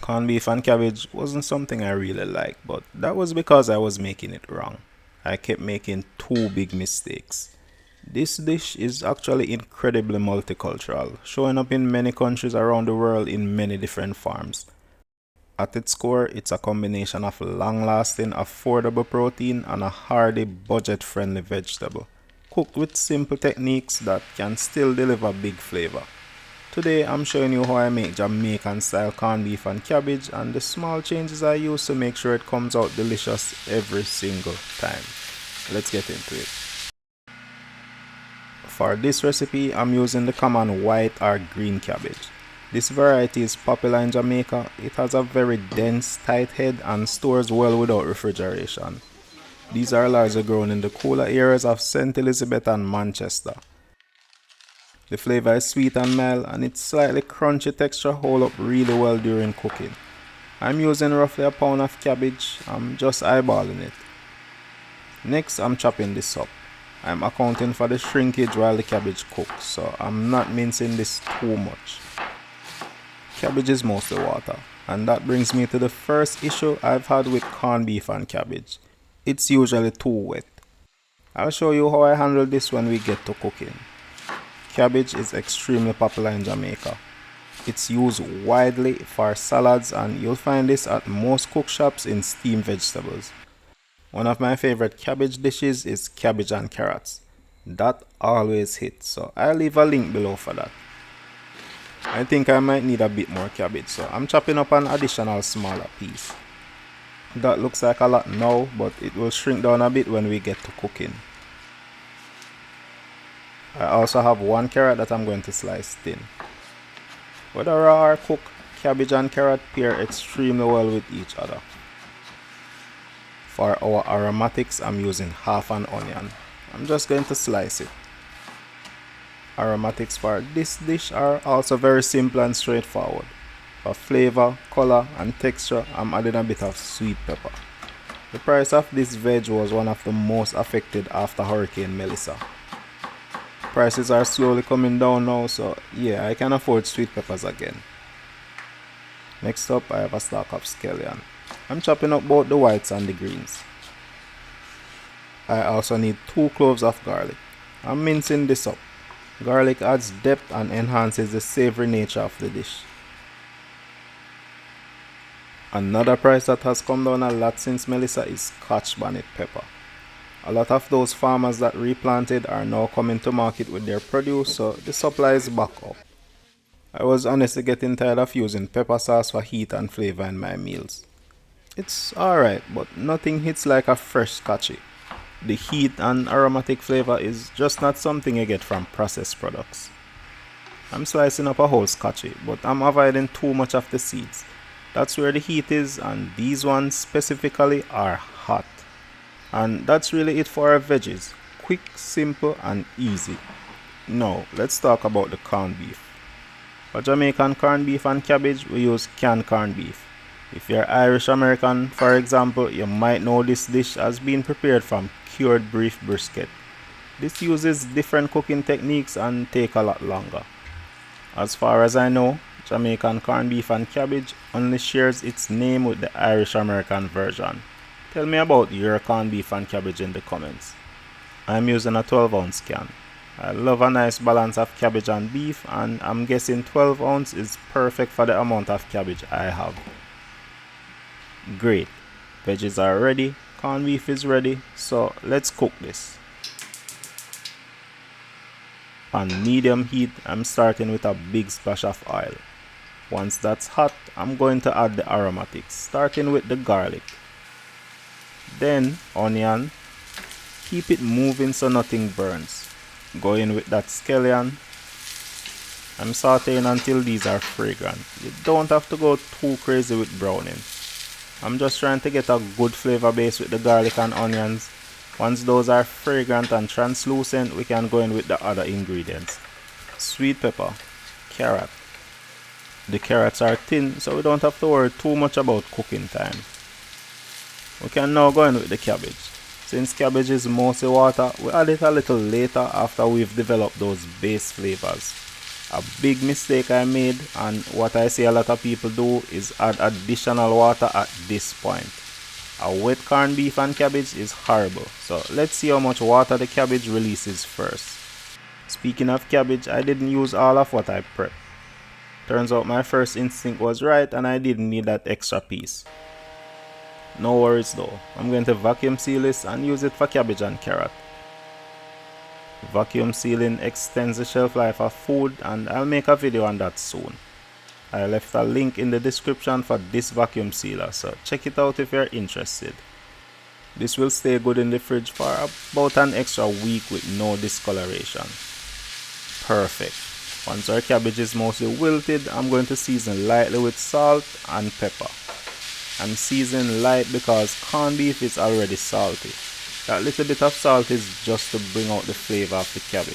Corned beef and cabbage wasn't something I really liked, but that was because I was making it wrong. I kept making two big mistakes. This dish is actually incredibly multicultural, showing up in many countries around the world in many different forms. At its core, it's a combination of long-lasting, affordable protein and a hearty, budget-friendly vegetable, cooked with simple techniques that can still deliver big flavor. Today, I'm showing you how I make Jamaican-style corned beef and cabbage and the small changes I use to make sure it comes out delicious every single time. Let's get into it. For this recipe, I'm using the common white or green cabbage. This variety is popular in Jamaica. It has a very dense, tight head and stores well without refrigeration. These are largely grown in the cooler areas of St. Elizabeth and Manchester. The flavor is sweet and mild, and its slightly crunchy texture hold up really well during cooking. I'm using roughly a pound of cabbage. I'm just eyeballing it. Next, I'm chopping this up. I'm accounting for the shrinkage while the cabbage cooks, so I'm not mincing this too much. Cabbage is mostly water, and that brings me to the first issue I've had with corned beef and cabbage. It's usually too wet. I'll show you how I handle this when we get to cooking. Cabbage is extremely popular in Jamaica. It's used widely for salads, and you'll find this at most cook shops in steamed vegetables. One of my favorite cabbage dishes is cabbage and carrots. That always hits, so I'll leave a link below for that. I think I might need a bit more cabbage, so I'm chopping up an additional smaller piece. That looks like a lot now, but it will shrink down a bit when we get to cooking. I also have one carrot that I'm going to slice thin. Whether raw or cooked, cabbage and carrot pair extremely well with each other. For our aromatics, I'm using half an onion. I'm just going to slice it. Aromatics for this dish are also very simple and straightforward. For flavor, color and texture, I'm adding a bit of sweet pepper. The price of this veg was one of the most affected after Hurricane Melissa. Prices are slowly coming down now, so yeah, I can afford sweet peppers again. Next up, I have a stalk of scallion. I'm chopping up both the whites and the greens. I also need 2 cloves of garlic. I'm mincing this up. Garlic adds depth and enhances the savory nature of the dish. Another price that has come down a lot since Melissa is Scotch bonnet pepper. A lot of those farmers that replanted are now coming to market with their produce, so the supply is back up. I was honestly getting tired of using pepper sauce for heat and flavor in my meals. It's alright, but nothing hits like a fresh scotchy. The heat and aromatic flavor is just not something you get from processed products. I'm slicing up a whole scotchy, but I'm avoiding too much of the seeds. That's where the heat is, and these ones specifically are hot. And that's really it for our veggies. Quick, simple and easy. Now, let's talk about the corned beef. For Jamaican corned beef and cabbage, we use canned corned beef. If you're Irish American, for example, you might know this dish as being prepared from cured beef brisket. This uses different cooking techniques and take a lot longer. As far as I know, Jamaican corned beef and cabbage only shares its name with the Irish American version. Tell me about your corned beef and cabbage in the comments. I'm using a 12-ounce can. I love a nice balance of cabbage and beef, and I'm guessing 12 ounce is perfect for the amount of cabbage I have. Great, veggies are ready, corned beef is ready, so let's cook this. On medium heat, I'm starting with a big splash of oil. Once that's hot, I'm going to add the aromatics, starting with the garlic. Then onion. Keep it moving so nothing burns. Go in with that scallion. I'm sauteing until these are fragrant. You don't have to go too crazy with browning. I'm just trying to get a good flavor base with the garlic and onions. Once those are fragrant and translucent, we can go in with the other ingredients. Sweet pepper, carrot. The carrots are thin, so we don't have to worry too much about cooking time. We can now go in with the cabbage. Since cabbage is mostly water, we add it a little later after we've developed those base flavors. A big mistake I made, and what I see a lot of people do, is add additional water at this point. A wet corned beef and cabbage is horrible, so let's see how much water the cabbage releases first. Speaking of cabbage, I didn't use all of what I prepped. Turns out my first instinct was right and I didn't need that extra piece. No worries though, I'm going to vacuum seal this and use it for cabbage and carrot. Vacuum sealing extends the shelf life of food, and I'll make a video on that soon. I left a link in the description for this vacuum sealer, so check it out if you're interested. This will stay good in the fridge for about an extra week with no discoloration. Perfect. Once our cabbage is mostly wilted, I'm going to season lightly with salt and pepper. I'm seasoning light because corned beef is already salty. That little bit of salt is just to bring out the flavor of the cabbage.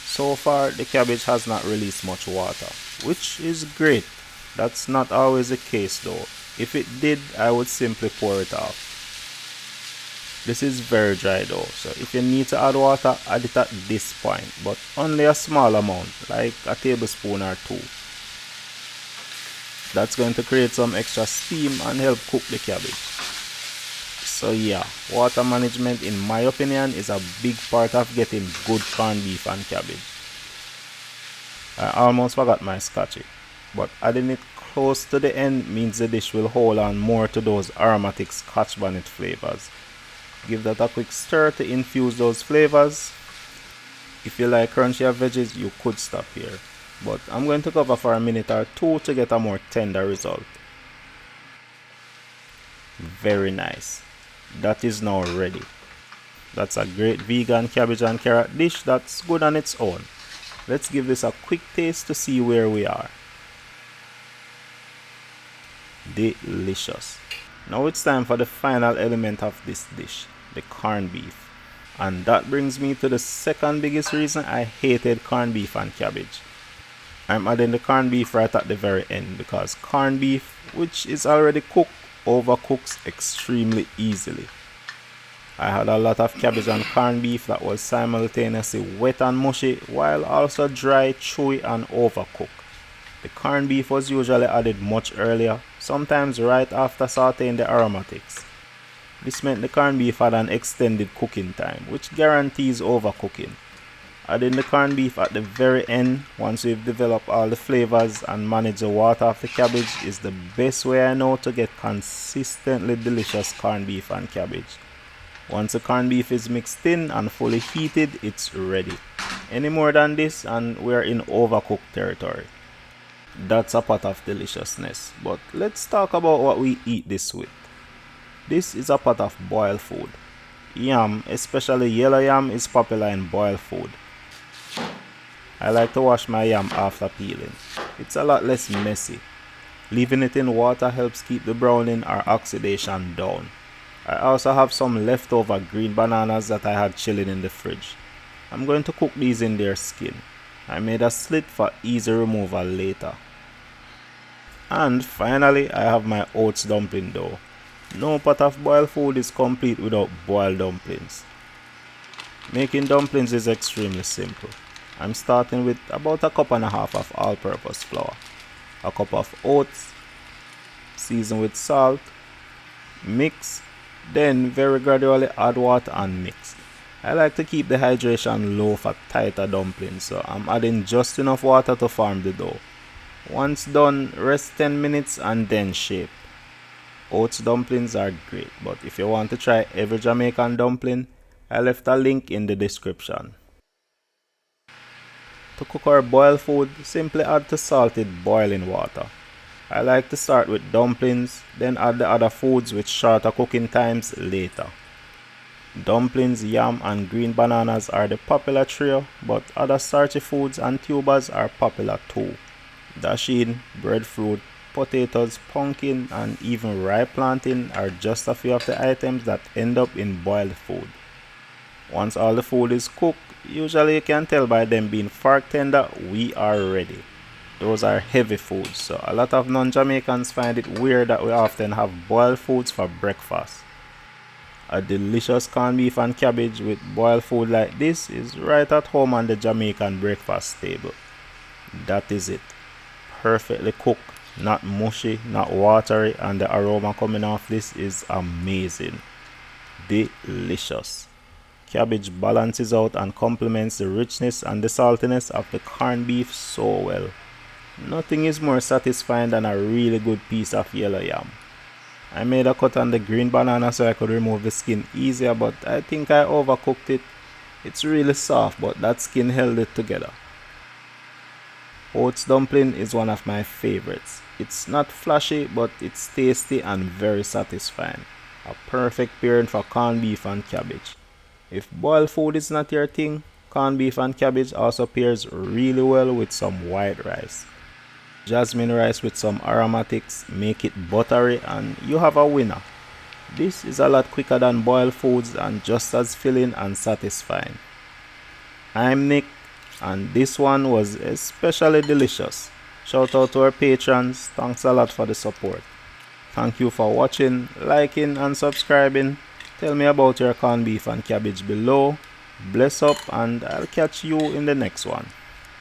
So far, the cabbage has not released much water, which is great. That's not always the case though. If it did, I would simply pour it off. This is very dry though, so if you need to add water, add it at this point, but only a small amount, like a tablespoon or two. That's going to create some extra steam and help cook the cabbage. So yeah, water management in my opinion is a big part of getting good corned beef and cabbage. I almost forgot my scotchy, but adding it close to the end means the dish will hold on more to those aromatic Scotch bonnet flavors. Give that a quick stir to infuse those flavors. If you like crunchy veggies, you could stop here, but I'm going to cover for a minute or two to get a more tender result. Very nice. That is now ready. That's a great vegan cabbage and carrot dish that's good on its own. Let's give this a quick taste to see where we are. Delicious. Now it's time for the final element of this dish, the corned beef. And that brings me to the second biggest reason I hated corned beef and cabbage. I'm adding the corned beef right at the very end because corned beef, which is already cooked, overcooks extremely easily. I had a lot of cabbage and corned beef that was simultaneously wet and mushy while also dry, chewy and overcooked. The corned beef was usually added much earlier, sometimes right after sauteing the aromatics. This meant the corned beef had an extended cooking time, which guarantees overcooking. Adding the corned beef at the very end, once we've developed all the flavors and managed the water of the cabbage, is the best way I know to get consistently delicious corned beef and cabbage. Once the corned beef is mixed in and fully heated, it's ready. Any more than this and we're in overcooked territory. That's a pot of deliciousness, but let's talk about what we eat this with. This is a pot of boiled food. Yam, especially yellow yam, is popular in boiled food. I like to wash my yam after peeling. It's a lot less messy. Leaving it in water helps keep the browning or oxidation down. I also have some leftover green bananas that I had chilling in the fridge. I'm going to cook these in their skin. I made a slit for easy removal later. And finally, I have my oats dumpling dough. No pot of boiled food is complete without boiled dumplings. Making dumplings is extremely simple. I'm starting with about a cup and a half of all-purpose flour, a cup of oats, season with salt, mix, then very gradually add water and mix. I like to keep the hydration low for tighter dumplings, so I'm adding just enough water to form the dough. Once done, rest 10 minutes and then shape. Oats dumplings are great, but if you want to try every Jamaican dumpling, I left a link in the description. To cook our boiled food, simply add to salted boiling water. I like to start with dumplings, then add the other foods with shorter cooking times later. Dumplings, yam and green bananas are the popular trio, but other starchy foods and tubers are popular too. Dasheen, breadfruit, potatoes, pumpkin and even ripe plantain are just a few of the items that end up in boiled food. Once all the food is cooked, usually you can tell by them being fork tender, we are ready. Those are heavy foods, so a lot of non-Jamaicans find it weird that we often have boiled foods for breakfast. A delicious corned beef and cabbage with boiled food like this is right at home on the Jamaican breakfast table. That is it. Perfectly cooked, not mushy, not watery, and the aroma coming off this is amazing. Delicious. Cabbage balances out and complements the richness and the saltiness of the corned beef so well. Nothing is more satisfying than a really good piece of yellow yam. I made a cut on the green banana so I could remove the skin easier, but I think I overcooked it. It's really soft, but that skin held it together. Oats dumpling is one of my favorites. It's not flashy, but it's tasty and very satisfying. A perfect pairing for corned beef and cabbage. If boiled food is not your thing, corned beef and cabbage also pairs really well with some white rice. Jasmine rice with some aromatics, make it buttery, and you have a winner. This is a lot quicker than boiled foods and just as filling and satisfying. I'm Nick, and this one was especially delicious. Shout out to our patrons, thanks a lot for the support. Thank you for watching, liking and subscribing. Tell me about your corned beef and cabbage below. Bless up, and I'll catch you in the next one.